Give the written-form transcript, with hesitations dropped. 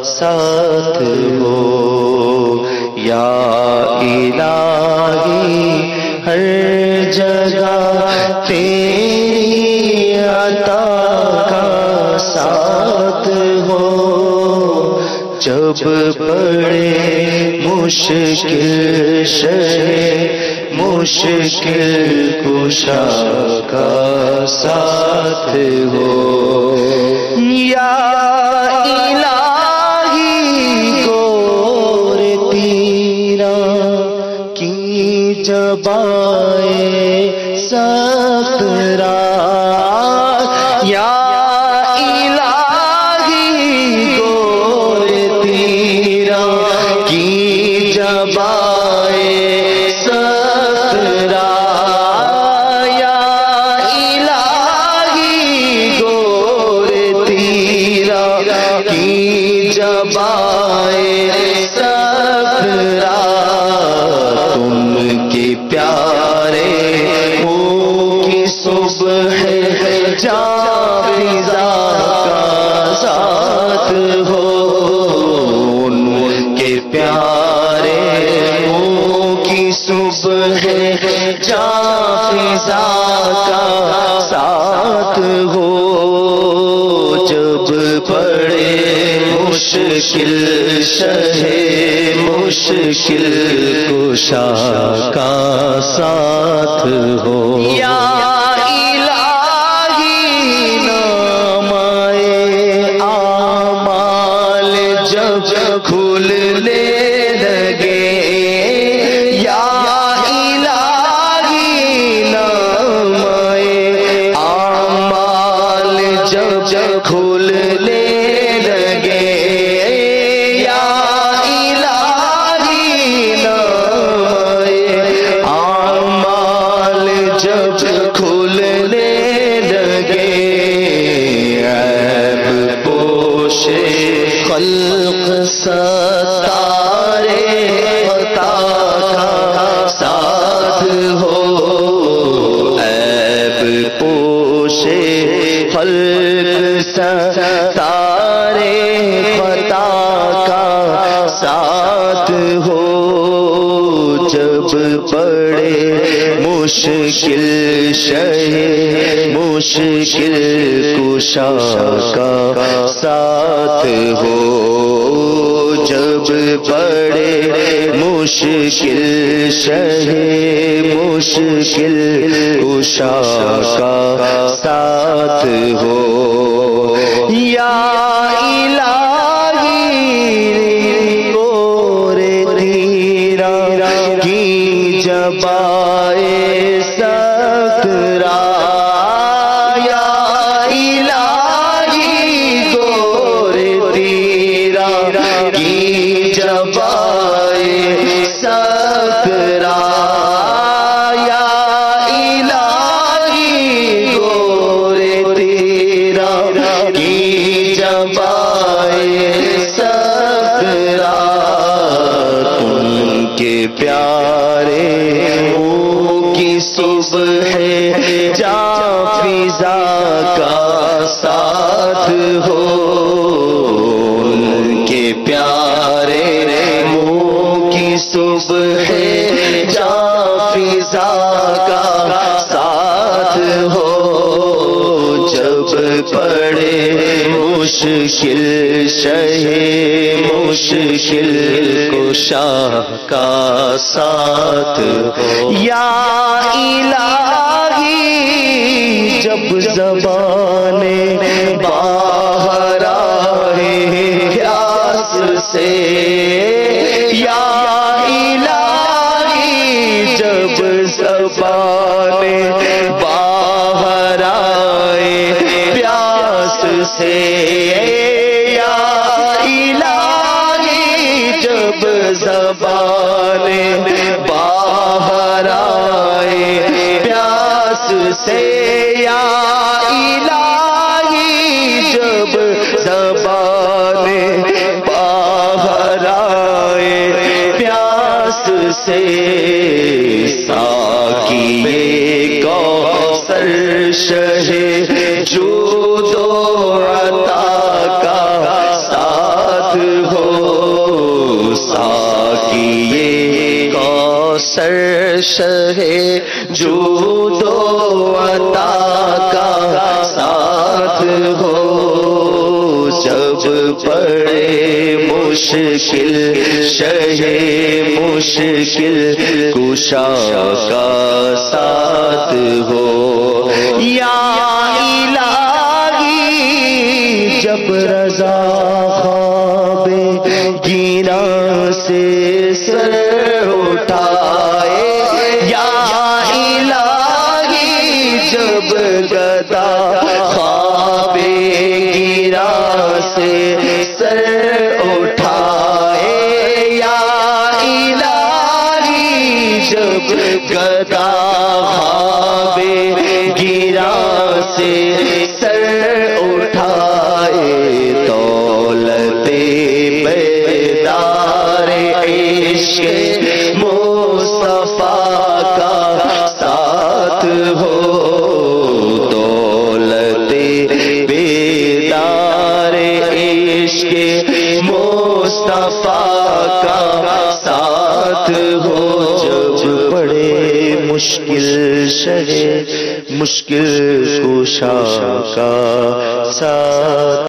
ساتھ ہو یا الہی ہر جگہ تیری عطا کا ساتھ ہو جب بڑے مشکل مشکل کشا کا ساتھ ہو یا الہی گور تیرا کی جبائے سخت رات یا الہی گور تیرا کی جبائے ساتھ ہو جب بڑے مشکل مشکل کشا کا ساتھ ہو یا الہی نامۂ اعمال جب کھلنے لگے کھلنے لگے یا الہی نامۂ اعمال جب کھلنے لگے عیب پوش خلق ستارے عطا کا ساتھ ہو عیب پوش خلق ستارے خطا کا ساتھ ہو جب بڑے مشکل مشکل کشا کا ساتھ ہو جب بڑے مشکل مشکل کشا کا ساتھ ہو یا الہی گور تیرا کی جبائے سخت رات یا الہی گور تیرا کی جبائے سخت رات یا الہی گور تیرا کی جبائے سخت رات ان کے پیارے کی صبح جاں فضا کا ساتھ ہو ان کے پیارے کی صبح جاں فضا کا ساتھ ہو جب پڑے مشکل مشکل کشا کا ساتھ یا الہی جب زبان باہر آئے پیاس سے یا الہی جب زبان باہر آئے پیاس سے یا الہی جب زبان باہر آئے پیاس سے یا الہی جب زبان باہر آئے پیاس سے ساقی کوثر شہ جود و عطا کا ساتھ شہ جود و عطا کا ساتھ ہو، جب پڑے مشکل شہ مشکل کشا کا ساتھ ہو، یا الہی جب رضا خواب گینا سے سر اٹھائے، یا الہی جب گدا خواب گینا سے سر اٹھائے، یا الہی جب گدا خواب گینا سے سر اٹھائے، دولت بیدار عشق مصطفیٰ کا ساتھ ہو، دولت بیدار عشق مصطفیٰ کا ساتھ ہو، جب پڑے مشکل شہ مشکل کشا کا ساتھ